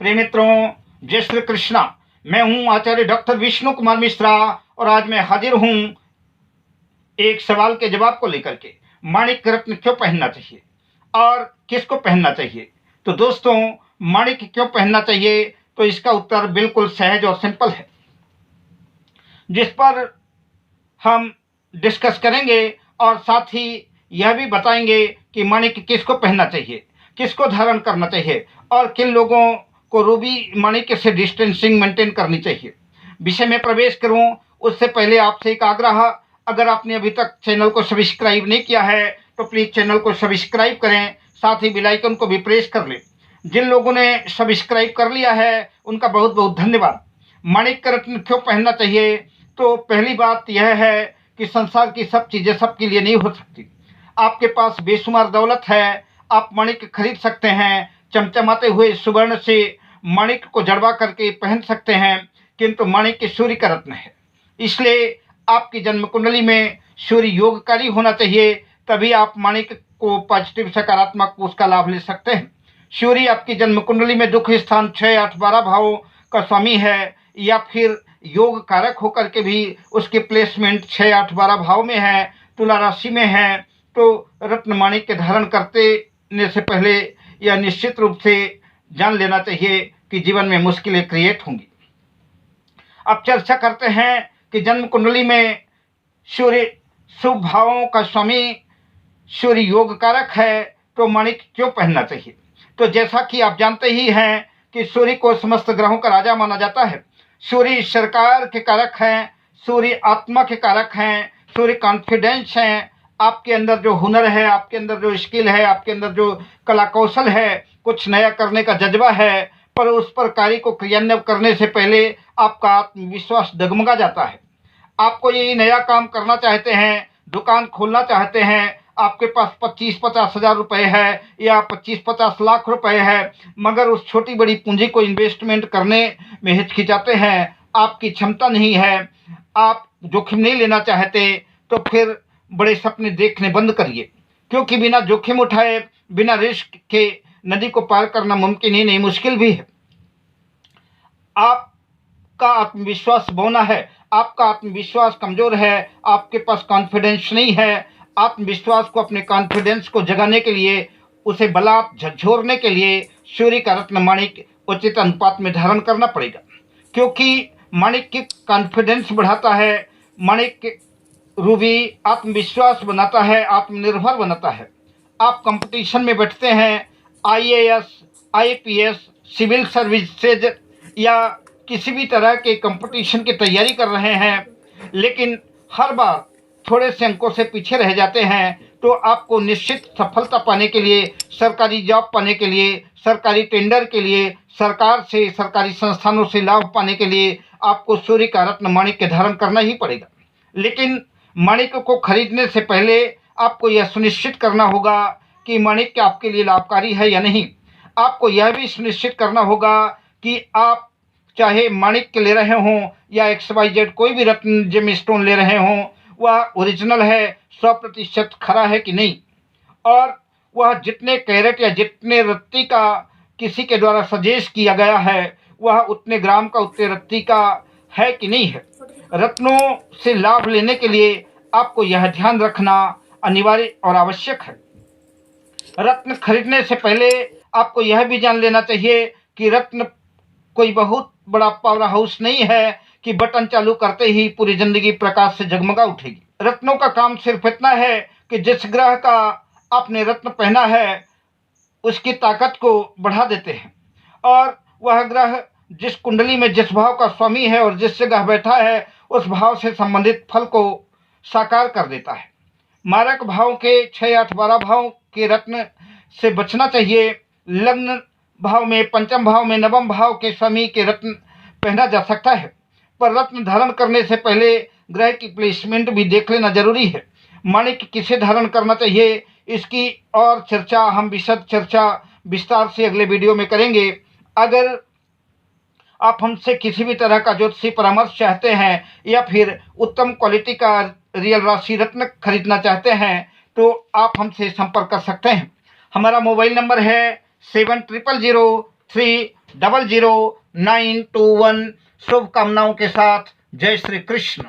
प्रिय मित्रों, जय श्री कृष्णा। मैं हूं आचार्य डॉक्टर विष्णु कुमार मिश्रा और आज मैं हाजिर हूं एक सवाल के जवाब को लेकर के। माणिक रत्न क्यों पहनना चाहिए और किसको पहनना चाहिए? तो दोस्तों, माणिक क्यों पहनना चाहिए, तो इसका उत्तर बिल्कुल सहज और सिंपल है, जिस पर हम डिस्कस करेंगे और साथ ही यह भी बताएंगे कि माणिक किसको पहनना चाहिए, किसको धारण करना चाहिए और किन लोगों को रूबी माणिक से डिस्टेंसिंग मेंटेन करनी चाहिए। विषय में प्रवेश करूं उससे पहले आपसे एक आग्रह, अगर आपने अभी तक चैनल को सब्सक्राइब नहीं किया है तो प्लीज़ चैनल को सब्सक्राइब करें, साथ ही बेल आइकन को भी प्रेस कर लें। जिन लोगों ने सब्सक्राइब कर लिया है उनका बहुत बहुत धन्यवाद। माणिक रत्न क्यों पहनना चाहिए? तो पहली बात यह है कि संसार की सब चीज़ें सबके लिए नहीं हो सकती। आपके पास बेशुमार दौलत है, आप माणिक खरीद सकते हैं, चमचमाते हुए सुवर्ण से माणिक को जड़वा करके पहन सकते हैं, किंतु माणिक सूर्य का रत्न है, इसलिए आपकी जन्म कुंडली में सूर्य योगकारी होना चाहिए, तभी आप माणिक को पॉजिटिव सकारात्मक उसका लाभ ले सकते हैं। सूर्य आपकी जन्म कुंडली में दुख स्थान 6, 8, 12 भावों का स्वामी है, या फिर योग कारक होकर के भी उसकी प्लेसमेंट 6, 8, 12 भाव में है, तुला राशि में है, तो रत्न माणिक के धारण करने से पहले यह निश्चित रूप से जान लेना चाहिए कि जीवन में मुश्किलें क्रिएट होंगी। अब चर्चा करते हैं कि जन्म कुंडली में सूर्य शुभ भावों का स्वामी, सूर्य योग कारक है, तो माणिक क्यों पहनना चाहिए? तो जैसा कि आप जानते ही हैं कि सूर्य को समस्त ग्रहों का राजा माना जाता है। सूर्य सरकार के कारक हैं, सूर्य आत्मा के कारक हैं, सूर्य कॉन्फिडेंस हैं। आपके अंदर जो हुनर है, आपके अंदर जो स्किल है, आपके अंदर जो कला कौशल है, कुछ नया करने का जज्बा है, पर उस पर कार्य को क्रियान्वित करने से पहले आपका आत्मविश्वास डगमगा जाता है। आपको ये नया काम करना चाहते हैं, दुकान खोलना चाहते हैं, आपके पास 25-50 हज़ार रुपये है या 25-50 लाख रुपए है, मगर उस छोटी बड़ी पूंजी को इन्वेस्टमेंट करने में हिचकिचाते हैं, आपकी क्षमता नहीं है, आप जोखिम नहीं लेना चाहते, तो फिर बड़े सपने देखने बंद करिए, क्योंकि बिना जोखिम उठाए, बिना रिस्क के नदी को पार करना मुमकिन ही नहीं, मुश्किल भी है। आपका आत्मविश्वास बौना है, आपका आत्मविश्वास कमजोर है, आपके पास कॉन्फिडेंस नहीं है। आत्मविश्वास को, अपने कॉन्फिडेंस को जगाने के लिए, उसे बलात् झकझोरने के लिए सूर्य का रत्न माणिक उचित अनुपात में धारण करना पड़ेगा, क्योंकि माणिक की कॉन्फिडेंस बढ़ाता है, माणिक रूबी आत्मविश्वास बनाता है, आत्मनिर्भर बनाता है। आप कंपटीशन में बैठते हैं, IAS, IPS, सिविल सर्विसेज या किसी भी तरह के कंपटीशन की तैयारी कर रहे हैं, लेकिन हर बार थोड़े से अंकों से पीछे रह जाते हैं, तो आपको निश्चित सफलता पाने के लिए, सरकारी जॉब पाने के लिए, सरकारी टेंडर के लिए, सरकार से, सरकारी संस्थानों से लाभ पाने के लिए आपको सूर्य का रत्न माणिक के धारण करना ही पड़ेगा। लेकिन माणिक को खरीदने से पहले आपको यह सुनिश्चित करना होगा कि माणिक आपके लिए लाभकारी है या नहीं। आपको यह भी सुनिश्चित करना होगा कि आप चाहे माणिक के ले रहे हों या XYZ कोई भी रत्न जेम स्टोन ले रहे हों, वह ओरिजिनल है, 100% खरा है कि नहीं, और वह जितने कैरेट या जितने रत्ती का किसी के द्वारा सजेस्ट किया गया है, वह उतने ग्राम का, उतने रत्ती का है कि नहीं है। रत्नों से लाभ लेने के लिए आपको यह ध्यान रखना अनिवार्य और आवश्यक है। रत्न खरीदने से पहले आपको यह भी जान लेना चाहिए कि रत्न कोई बहुत बड़ा पावर हाउस नहीं है कि बटन चालू करते ही पूरी जिंदगी प्रकाश से जगमगा उठेगी। रत्नों का काम सिर्फ इतना है कि जिस ग्रह का आपने रत्न पहना है उसकी ताकत को बढ़ा देते हैं, और वह ग्रह जिस कुंडली में जिस भाव का स्वामी है और जिस जगह बैठा है उस भाव से संबंधित फल को साकार कर देता है। मारक भाव के 6, 8, 12 भाव के रत्न से बचना चाहिए। लग्न भाव में, पंचम भाव में, नवम भाव के स्वामी के रत्न पहना जा सकता है, पर रत्न धारण करने से पहले ग्रह की प्लेसमेंट भी देख लेना जरूरी है। माणिक किसे धारण करना चाहिए, इसकी और चर्चा हम विशद चर्चा विस्तार से अगले वीडियो में करेंगे। अगर आप हमसे किसी भी तरह का ज्योतिषी परामर्श चाहते हैं या फिर उत्तम क्वालिटी का रियल राशि रत्न खरीदना चाहते हैं, तो आप हमसे संपर्क कर सकते हैं। हमारा मोबाइल नंबर है 7003 00921। शुभकामनाओं के साथ जय श्री कृष्ण।